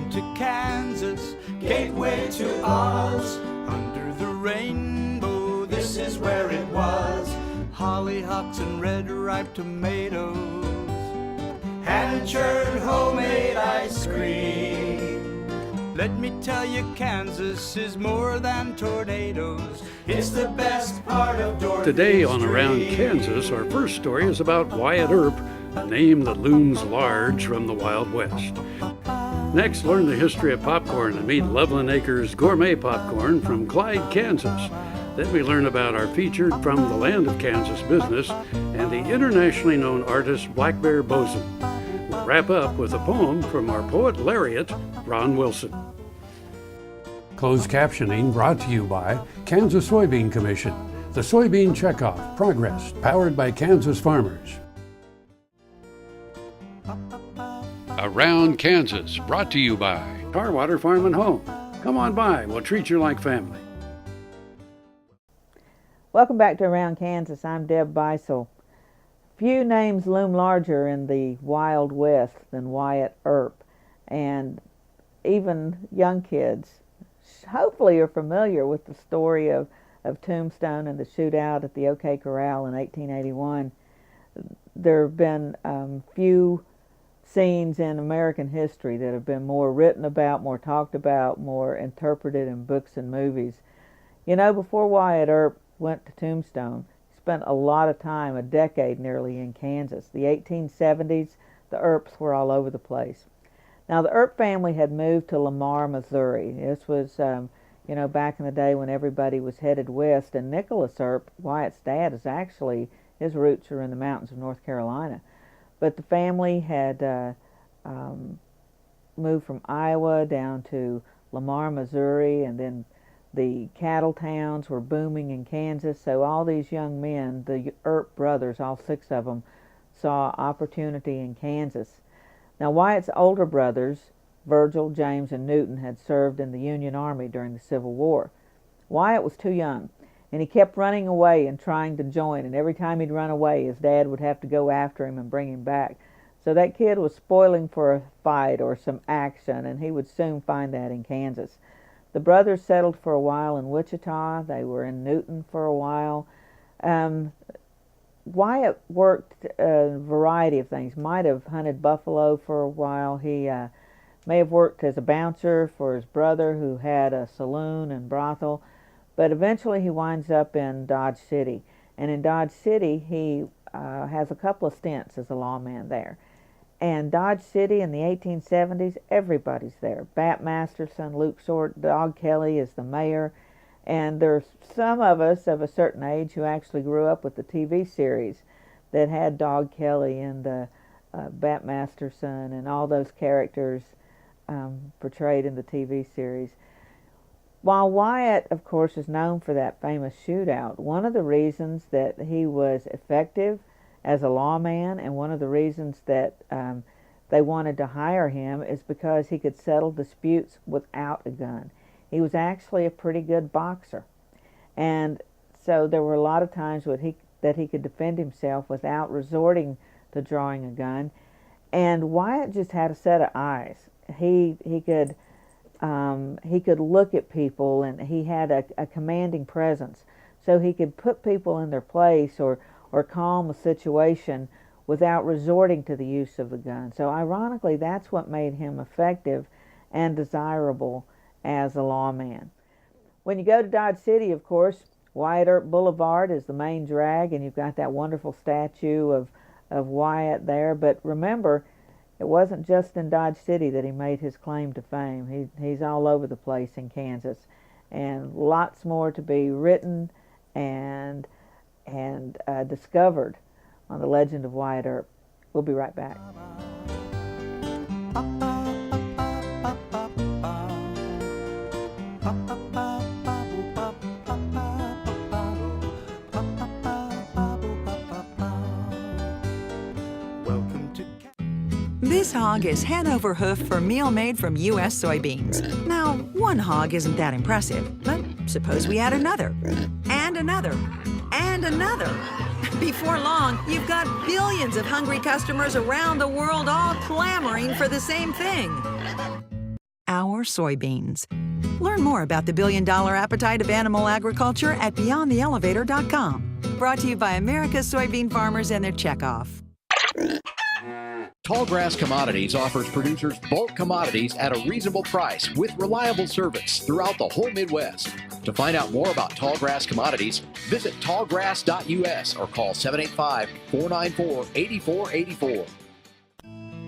Welcome to Kansas, gateway to Oz. Under the rainbow, this is where it was. Hollyhocks and red ripe tomatoes, hand-churned homemade ice cream. Let me tell you, Kansas is more than tornadoes. It's the best part of Dorothy's Today on Around dream. Kansas, our first story is about Wyatt Earp, a name that looms large from the Wild West. Next, learn the history of popcorn and meet Loveland Acres Gourmet Popcorn from Clyde, Kansas. Then we learn about our featured From the Land of Kansas business and the internationally known artist Blackbear Bosin. We'll wrap up with a poem from our Poet Lariat, Ron Wilson. Closed captioning brought to you by Kansas Soybean Commission, the Soybean Checkoff, Progress, powered by Kansas farmers. Around Kansas, brought to you by Tarwater Farm and Home. Come on by, we'll treat you like family. Welcome back to Around Kansas. I'm Deb Beisel. Few names loom larger in the Wild West than Wyatt Earp, and even young kids hopefully are familiar with the story of Tombstone and the shootout at the OK Corral in 1881. There have been few scenes in American history that have been more written about, more talked about, more interpreted in books and movies. You know, before Wyatt Earp went to Tombstone, he spent a lot of time, a decade nearly, in Kansas. The 1870s, the Earps were all over the place. Now, the Earp family had moved to Lamar, Missouri. This was, you know, back in the day when everybody was headed west. And Nicholas Earp, Wyatt's dad, is actually, his roots are in the mountains of North Carolina. But the family had moved from Iowa down to Lamar, Missouri, and then the cattle towns were booming in Kansas. So all these young men, the Earp brothers, all 6 of them, saw opportunity in Kansas. Now, Wyatt's older brothers, Virgil, James, and Newton, had served in the Union Army during the Civil War. Wyatt was too young, and he kept running away and trying to join, and every time he'd run away, his dad would have to go after him and bring him back. So that kid was spoiling for a fight or some action, and he would soon find that in Kansas. The brothers settled for a while in Wichita. They were in Newton for a while. Wyatt worked a variety of things. Might have hunted buffalo for a while. He may have worked as a bouncer for his brother, who had a saloon and brothel. But eventually he winds up in Dodge City. And in Dodge City, he has a couple of stints as a lawman there. And Dodge City in the 1870s, everybody's there. Bat Masterson, Luke Short, Dog Kelly is the mayor. And there's some of us of a certain age who actually grew up with the TV series that had Dog Kelly and the Bat Masterson and all those characters portrayed in the TV series. While Wyatt, of course, is known for that famous shootout, one of the reasons that he was effective as a lawman and one of the reasons that they wanted to hire him is because he could settle disputes without a gun. He was actually a pretty good boxer. And so there were a lot of times that he could defend himself without resorting to drawing a gun. And Wyatt just had a set of eyes. He could look at people, and he had a commanding presence. So he could put people in their place or calm a situation without resorting to the use of the gun. So ironically, that's what made him effective and desirable as a lawman. When you go to Dodge City, of course, Wyatt Earp Boulevard is the main drag, and you've got that wonderful statue of Wyatt there. But remember, it wasn't just in Dodge City that he made his claim to fame. He's all over the place in Kansas, and lots more to be written and discovered on the legend of Wyatt Earp. We'll be right back. This hog is head over hoof for meal made from U.S. soybeans. Now, one hog isn't that impressive, but suppose we add another, and another, and another. Before long, you've got billions of hungry customers around the world all clamoring for the same thing. our soybeans. Learn more about the billion-dollar appetite of animal agriculture at beyondtheelevator.com. Brought to you by America's soybean farmers and their checkoff. Tallgrass Commodities offers producers bulk commodities at a reasonable price with reliable service throughout the whole Midwest. To find out more about Tallgrass Commodities, visit tallgrass.us or call 785-494-8484.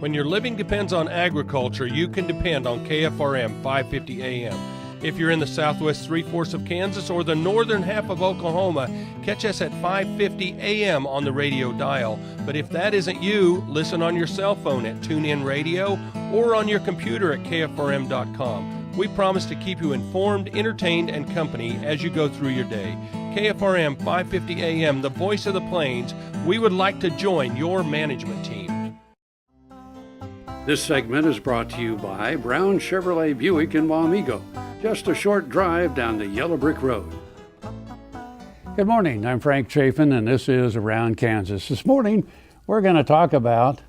When your living depends on agriculture, you can depend on KFRM 550 AM. If you're in the southwest three-fourths of Kansas or the northern half of Oklahoma, catch us at 550 AM on the radio dial. But if that isn't you, listen on your cell phone at TuneIn Radio or on your computer at KFRM.com. We promise to keep you informed, entertained, and company as you go through your day. KFRM 550 AM, the voice of the plains. We would like to join your management team. This segment is brought to you by Brown Chevrolet Buick in Wamego, just a short drive down the Yellow Brick Road. Good morning, I'm Frank Chafin, and this is Around Kansas. This morning, we're going to talk about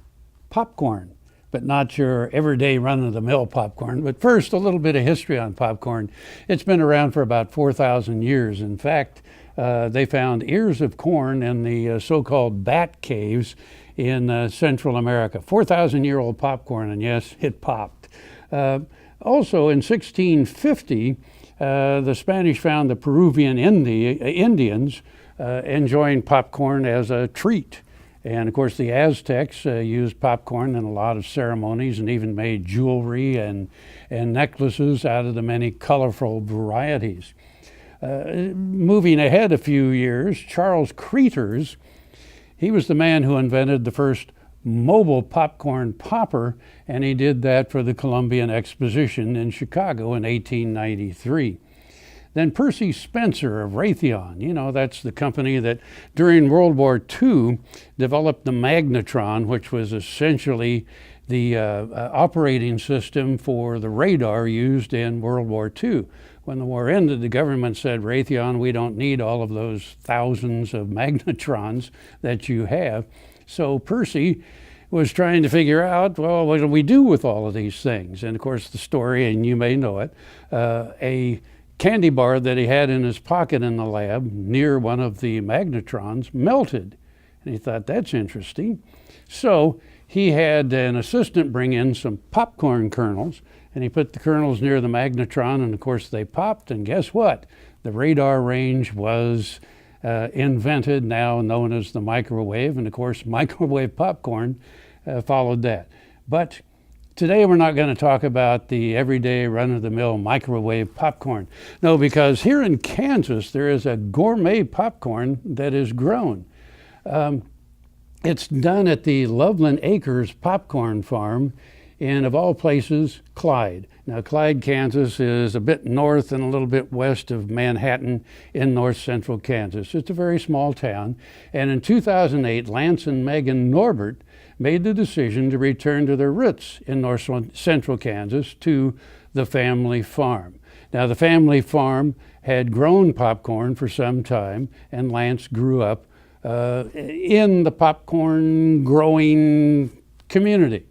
popcorn, but not your everyday run-of-the-mill popcorn. But first, a little bit of history on popcorn. It's been around for about 4,000 years. In fact, they found ears of corn in the so-called bat caves in Central America. 4,000-year-old popcorn, and yes, it popped. Also in 1650, the Spanish found the Peruvian Indians enjoying popcorn as a treat. And of course, the Aztecs used popcorn in a lot of ceremonies and even made jewelry and necklaces out of the many colorful varieties. Moving ahead a few years, Charles Cretors, he was the man who invented the first mobile popcorn popper, and he did that for the Columbian Exposition in Chicago in 1893. Then Percy Spencer of Raytheon, you know, that's the company that during World War II developed the magnetron, which was essentially the operating system for the radar used in World War II. When the war ended, the government said, Raytheon, we don't need all of those thousands of magnetrons that you have. So Percy was trying to figure out, well, what do we do with all of these things? And of course, the story, and you may know it, a candy bar that he had in his pocket in the lab near one of the magnetrons melted. And he thought, that's interesting. So he had an assistant bring in some popcorn kernels, and he put the kernels near the magnetron, and of course they popped, and guess what? The radar range was invented, now known as the microwave, and of course microwave popcorn followed that. But today we're not going to talk about the everyday run-of-the-mill microwave popcorn. No, because here in Kansas there is a gourmet popcorn that is grown. It's done at the Loveland Acres Popcorn Farm in, of all places, Clyde. Now, Clyde, Kansas is a bit north and a little bit west of Manhattan in north central Kansas. It's a very small town. And in 2008, Lance and Megan Norbert made the decision to return to their roots in north central Kansas to the family farm. Now, the family farm had grown popcorn for some time, and Lance grew up in the popcorn growing community.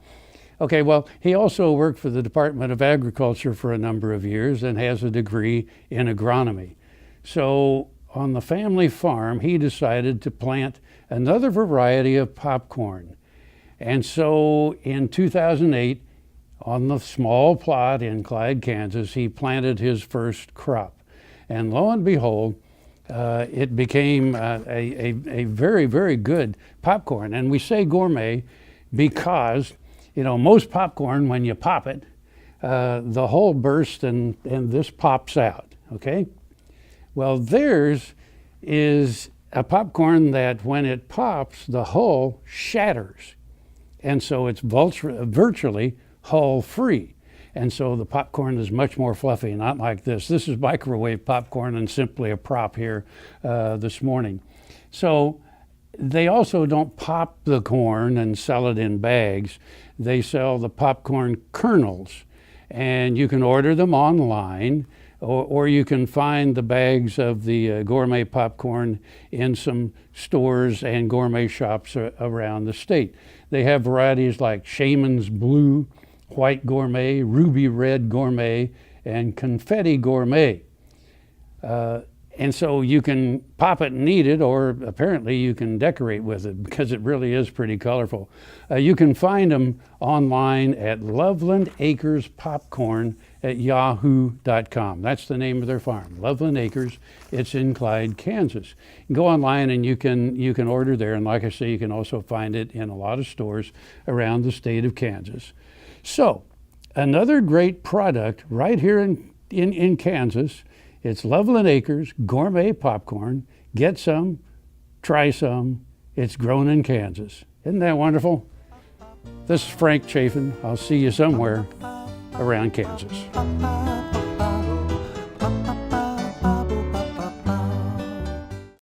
Okay, well, he also worked for the Department of Agriculture for a number of years and has a degree in agronomy. So on the family farm, he decided to plant another variety of popcorn. And so in 2008, on the small plot in Clyde, Kansas, he planted his first crop. And lo and behold, it became a very, very good popcorn. And we say gourmet because, you know, most popcorn, when you pop it, the hull bursts and this pops out, okay? Well, theirs is a popcorn that when it pops, the hull shatters. And so it's virtually hull-free. And so the popcorn is much more fluffy, not like this. This is microwave popcorn and simply a prop here this morning. So they also don't pop the corn and sell it in bags. They sell the popcorn kernels, and you can order them online, or you can find the bags of the gourmet popcorn in some stores and gourmet shops around the state. They have varieties like Shaman's Blue, white gourmet, ruby red gourmet, and confetti gourmet. And so you can pop it and eat it, or apparently you can decorate with it because it really is pretty colorful. You can find them online at Loveland Acres Popcorn at yahoo.com. That's the name of their farm, Loveland Acres. It's in Clyde, Kansas. You can go online and you can order there. And like I say, you can also find it in a lot of stores around the state of Kansas. So another great product right here in Kansas. It's Loveland Acres Gourmet Popcorn. Get some, try some. It's grown in Kansas. Isn't that wonderful? This is Frank Chafin. I'll see you somewhere around Kansas.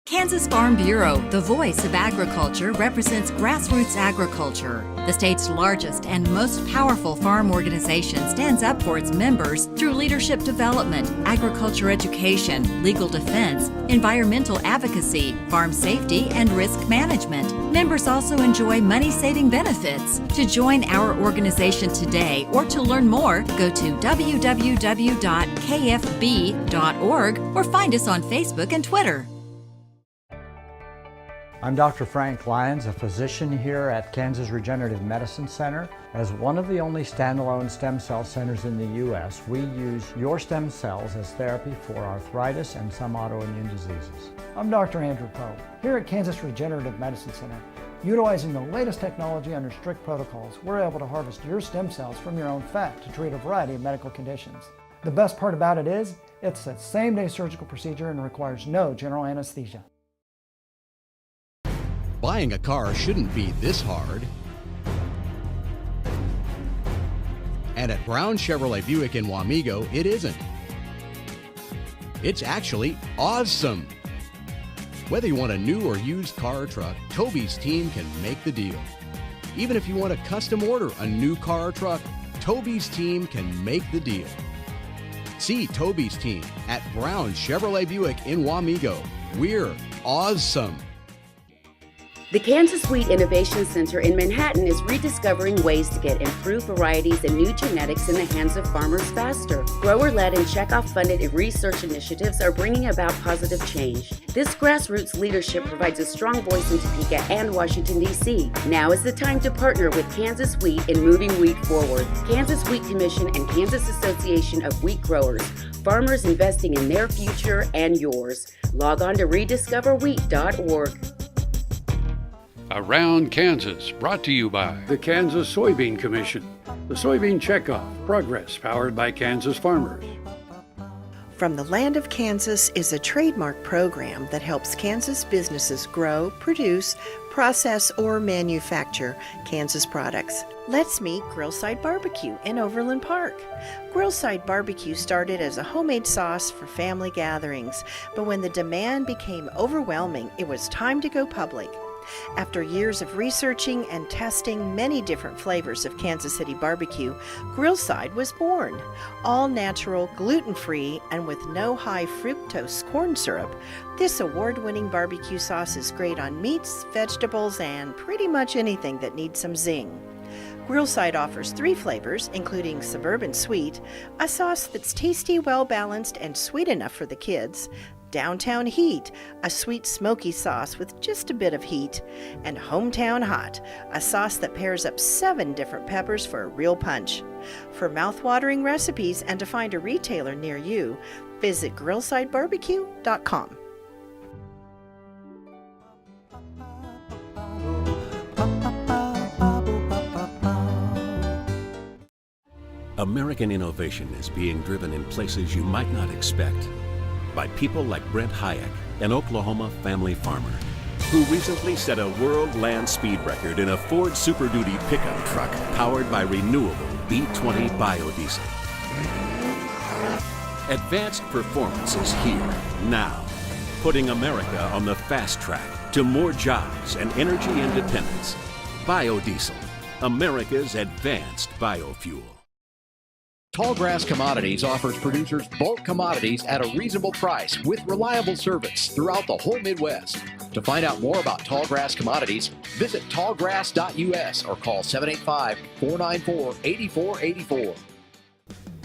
Kansas Farm Bureau, the voice of agriculture, represents grassroots agriculture. The state's largest and most powerful farm organization stands up for its members through leadership development, agriculture education, legal defense, environmental advocacy, farm safety, and risk management. Members also enjoy money-saving benefits. To join our organization today or to learn more, go to www.kfb.org or find us on Facebook and Twitter. I'm Dr. Frank Lyons, a physician here at Kansas Regenerative Medicine Center. As one of the only standalone stem cell centers in the U.S., we use your stem cells as therapy for arthritis and some autoimmune diseases. I'm Dr. Andrew Poe, here at Kansas Regenerative Medicine Center. Utilizing the latest technology under strict protocols, we're able to harvest your stem cells from your own fat to treat a variety of medical conditions. The best part about it is, it's a same-day surgical procedure and requires no general anesthesia. Buying a car shouldn't be this hard. And at Brown Chevrolet Buick in Wamego, it isn't. It's actually awesome. Whether you want a new or used car or truck, Toby's team can make the deal. Even if you want to custom order a new car or truck, Toby's team can make the deal. See Toby's team at Brown Chevrolet Buick in Wamego. We're awesome. The Kansas Wheat Innovation Center in Manhattan is rediscovering ways to get improved varieties and new genetics in the hands of farmers faster. Grower-led and checkoff-funded research initiatives are bringing about positive change. This grassroots leadership provides a strong voice in Topeka and Washington, D.C. Now is the time to partner with Kansas Wheat in moving wheat forward. Kansas Wheat Commission and Kansas Association of Wheat Growers. Farmers investing in their future and yours. Log on to rediscoverwheat.org. Around Kansas, brought to you by the Kansas Soybean Commission. The Soybean Checkoff, progress powered by Kansas farmers. From the Land of Kansas is a trademark program that helps Kansas businesses grow, produce, process, or manufacture Kansas products. Let's meet Grillside Barbecue in Overland Park. Grillside Barbecue started as a homemade sauce for family gatherings, but when the demand became overwhelming, it was time to go public. After years of researching and testing many different flavors of Kansas City barbecue, Grillside was born. All natural, gluten-free, and with no high fructose corn syrup, this award-winning barbecue sauce is great on meats, vegetables, and pretty much anything that needs some zing. Grillside offers 3 flavors, including Suburban Sweet, a sauce that's tasty, well-balanced, and sweet enough for the kids, Downtown Heat, a sweet smoky sauce with just a bit of heat, and Hometown Hot, a sauce that pairs up 7 different peppers for a real punch. For mouth-watering recipes and to find a retailer near you, visit grillsidebarbecue.com. American innovation is being driven in places you might not expect by people like Brent Hayek, an Oklahoma family farmer, who recently set a world land speed record in a Ford Super Duty pickup truck powered by renewable B20 biodiesel. Advanced performance is here, now, putting America on the fast track to more jobs and energy independence. Biodiesel, America's advanced biofuel. Tallgrass Commodities offers producers bulk commodities at a reasonable price with reliable service throughout the whole Midwest. To find out more about Tallgrass Commodities, visit tallgrass.us or call 785-494-8484.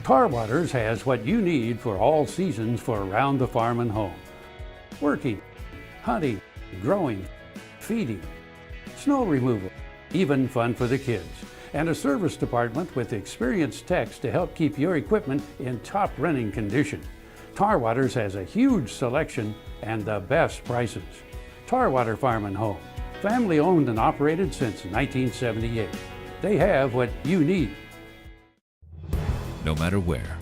Tar Waters has what you need for all seasons for around the farm and home. Working, hunting, growing, feeding, snow removal, even fun for the kids. And a service department with experienced techs to help keep your equipment in top running condition. Tar Waters has a huge selection and the best prices. Tarwater Farm and Home, family owned and operated since 1978. They have what you need. No matter where,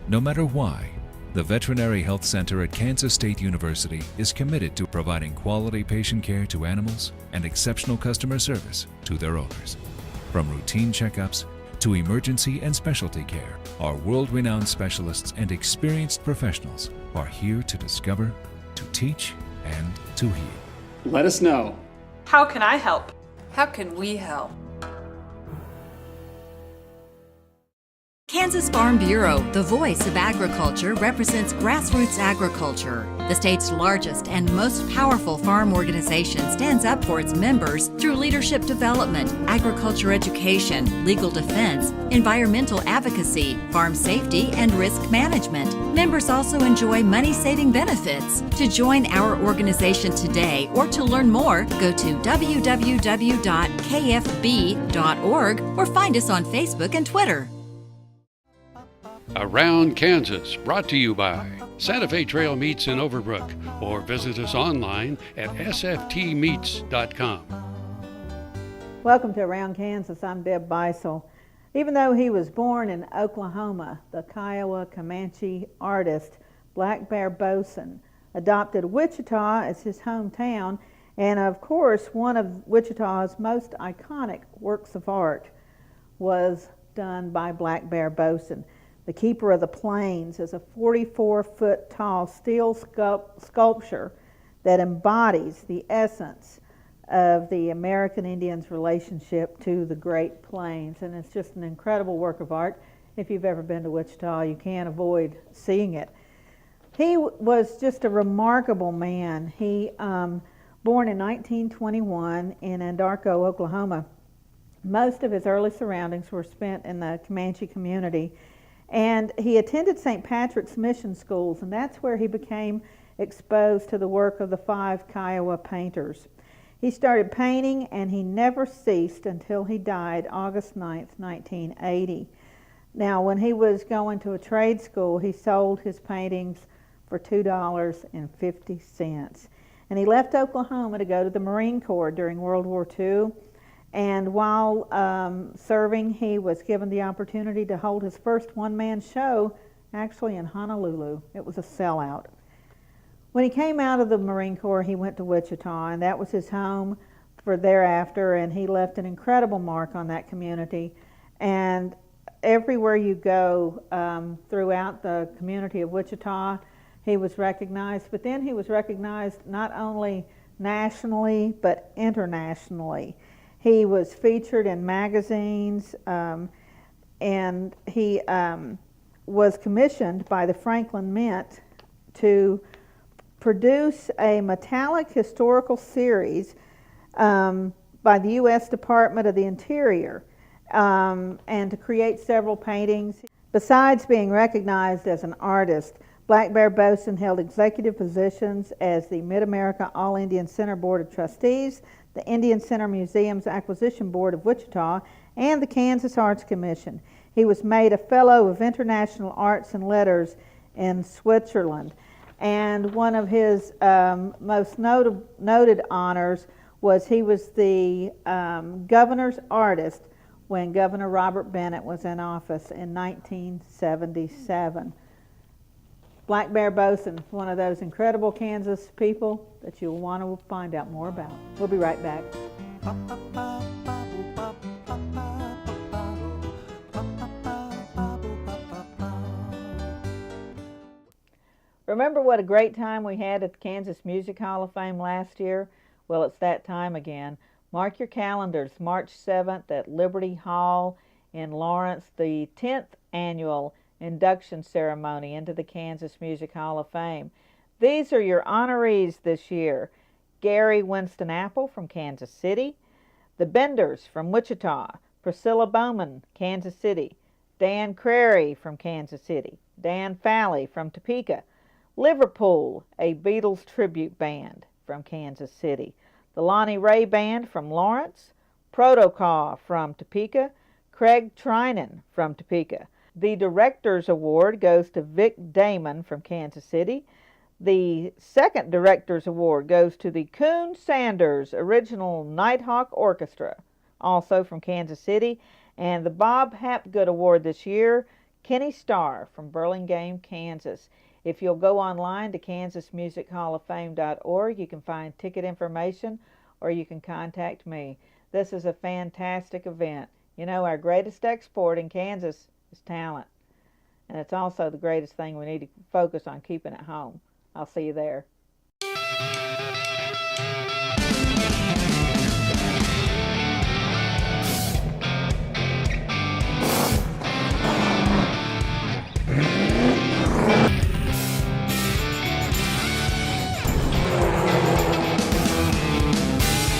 no matter why, the Veterinary Health Center at Kansas State University is committed to providing quality patient care to animals and exceptional customer service to their owners. From routine checkups to emergency and specialty care, our world-renowned specialists and experienced professionals are here to discover, to teach, and to heal. Let us know. How can I help? How can we help? Kansas Farm Bureau, the voice of agriculture, represents grassroots agriculture. The state's largest and most powerful farm organization stands up for its members through leadership development, agriculture education, legal defense, environmental advocacy, farm safety, and risk management. Members also enjoy money-saving benefits. To join our organization today or to learn more, go to www.kfb.org or find us on Facebook and Twitter. Around Kansas, brought to you by Santa Fe Trail Meats in Overbrook, or visit us online at sftmeats.com. Welcome to Around Kansas. I'm Deb Beisel. Even though he was born in Oklahoma, the Kiowa Comanche artist Blackbear Bosin adopted Wichita as his hometown, and of course one of Wichita's most iconic works of art was done by Blackbear Bosin. The Keeper of the Plains is a 44-foot tall steel sculpture that embodies the essence of the American Indians' relationship to the Great Plains, and it's just an incredible work of art. If you've ever been to Wichita, you can't avoid seeing it. He was just a remarkable man. He born in 1921 in Andarko, Oklahoma. Most of his early surroundings were spent in the Comanche community. And he attended St. Patrick's Mission Schools, and that's where he became exposed to the work of the 5 Kiowa painters. He started painting, and he never ceased until he died August 9th, 1980. Now, when he was going to a trade school, he sold his paintings for $2.50. And he left Oklahoma to go to the Marine Corps during World War II. And while serving, he was given the opportunity to hold his first one-man show, actually in Honolulu. It was a sellout. When he came out of the Marine Corps, he went to Wichita, and that was his home for thereafter, and he left an incredible mark on that community. And everywhere you go throughout the community of Wichita, he was recognized, but then he was recognized not only nationally, but internationally. He was featured in magazines, and he was commissioned by the Franklin Mint to produce a metallic historical series by the U.S. Department of the Interior, and to create several paintings. Besides being recognized as an artist, Blackbear Bosin held executive positions as the Mid-America All-Indian Center Board of Trustees, the Indian Center Museum's Acquisition Board of Wichita, and the Kansas Arts Commission. He was made a Fellow of International Arts and Letters in Switzerland. And one of his most noted honors was he was the governor's artist when Governor Robert Bennett was in office in 1977. Blackbear Bosin, one of those incredible Kansas people that you'll want to find out more about. We'll be right back. Remember what a great time we had at the Kansas Music Hall of Fame last year? Well, it's that time again. Mark your calendars, March 7th at Liberty Hall in Lawrence, the 10th annual induction ceremony into the Kansas Music Hall of Fame. These are your honorees this year: Gary Winston Apple from Kansas City, the Benders from Wichita, Priscilla Bowman, Kansas City, Dan Crary from Kansas City, Dan Falley from Topeka, Liverpool, a Beatles tribute band from Kansas City, the Lonnie Ray Band from Lawrence, Protocol from Topeka, Craig Trinan from Topeka. The Director's Award goes to Vic Damon from Kansas City. The second Director's Award goes to the Coon Sanders Original Nighthawk Orchestra, also from Kansas City. And the Bob Hapgood Award this year, Kenny Starr from Burlingame, Kansas. If you'll go online to kansasmusichallofFame.org, you can find ticket information, or you can contact me. This is a fantastic event. You know, our greatest export in Kansas is talent. And it's also the greatest thing we need to focus on keeping at home. I'll see you there.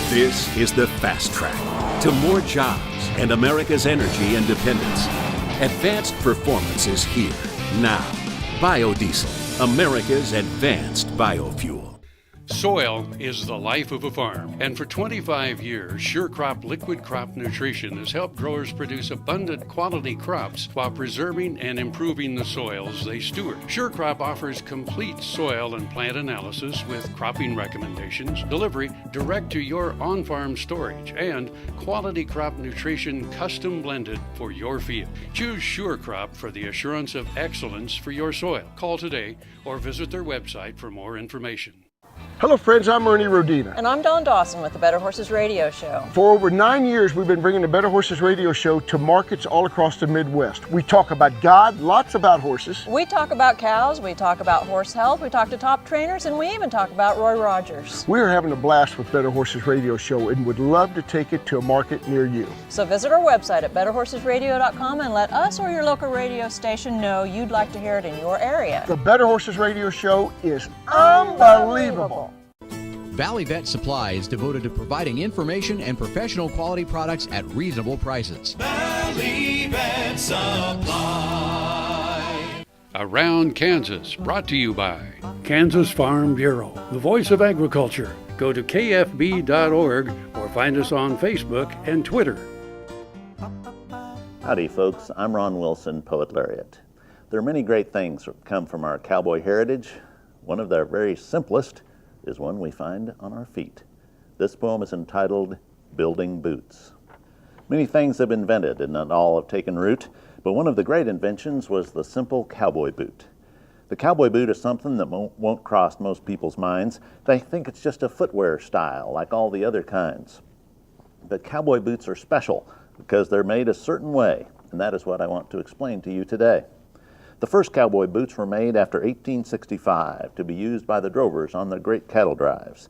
This is the fast track to more jobs and America's energy independence. Advanced performance is here, now. Biodiesel, America's advanced biofuel. Soil is the life of a farm, and for 25 years, SureCrop Liquid Crop Nutrition has helped growers produce abundant quality crops while preserving and improving the soils they steward. SureCrop offers complete soil and plant analysis with cropping recommendations, delivery direct to your on-farm storage, and quality crop nutrition custom blended for your field. Choose SureCrop for the assurance of excellence for your soil. Call today or visit their website for more information. Hello friends, I'm Ernie Rodina. And I'm Dawn Dawson with the Better Horses Radio Show. For over 9 years, we've been bringing the Better Horses Radio Show to markets all across the Midwest. We talk about God, lots about horses. We talk about cows, we talk about horse health, we talk to top trainers, and we even talk about Roy Rogers. We are having a blast with Better Horses Radio Show and would love to take it to a market near you. So visit our website at betterhorsesradio.com and let us or your local radio station know you'd like to hear it in your area. The Better Horses Radio Show is unbelievable. Valley Vet Supply is devoted to providing information and professional quality products at reasonable prices. Valley Vet Supply. Around Kansas, brought to you by Kansas Farm Bureau, the voice of agriculture. Go to kfb.org or find us on Facebook and Twitter. Howdy folks, I'm Ron Wilson, Poet Lariat. There are many great things that come from our cowboy heritage. One of their very simplest is one we find on our feet. This poem is entitled Building Boots. Many things have been invented and not all have taken root, but one of the great inventions was the simple cowboy boot. The cowboy boot is something that won't cross most people's minds. They think it's just a footwear style like all the other kinds. But cowboy boots are special because they're made a certain way, and that is what I want to explain to you today. The first cowboy boots were made after 1865 to be used by the drovers on their great cattle drives.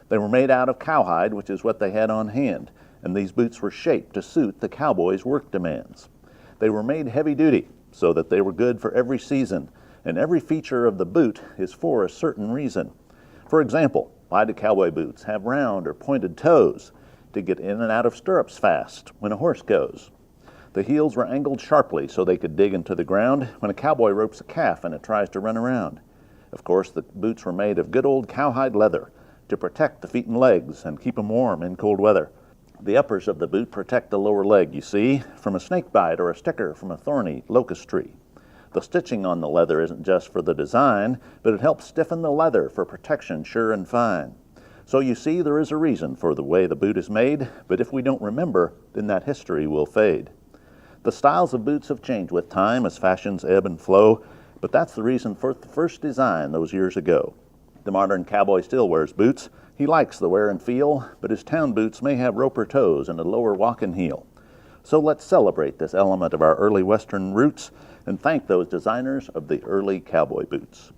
They were made out of cowhide, which is what they had on hand, and these boots were shaped to suit the cowboys' work demands. They were made heavy duty so that they were good for every season, and every feature of the boot is for a certain reason. For example, why do cowboy boots have round or pointed toes? To get in and out of stirrups fast when a horse goes. The heels were angled sharply so they could dig into the ground when a cowboy ropes a calf and it tries to run around. Of course, the boots were made of good old cowhide leather to protect the feet and legs and keep them warm in cold weather. The uppers of the boot protect the lower leg, you see, from a snake bite or a sticker from a thorny locust tree. The stitching on the leather isn't just for the design, but it helps stiffen the leather for protection sure and fine. So you see, there is a reason for the way the boot is made, but if we don't remember, then that history will fade. The styles of boots have changed with time as fashions ebb and flow, but that's the reason for the first design those years ago. The modern cowboy still wears boots. He likes the wear and feel, but his town boots may have roper toes and a lower walking heel. So let's celebrate this element of our early Western roots and thank those designers of the early cowboy boots.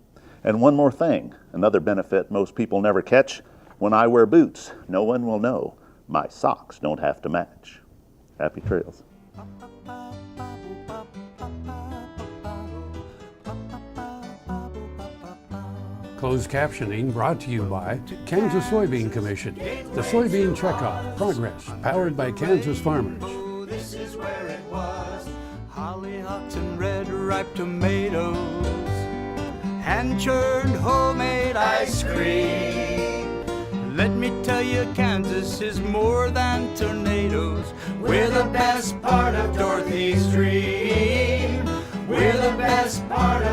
And one more thing, another benefit most people never catch. When I wear boots, no one will know. My socks don't have to match. Happy trails. Closed captioning brought to you by Kansas Soybean Commission. The Soybean Checkoff Progress, powered by Kansas farmers. This is where it was. Hollyhocks and red ripe tomatoes, hand-churned homemade ice cream. Let me tell you, Kansas is more than tornadoes. We're the best part of Dorothy's dream. We're the best part of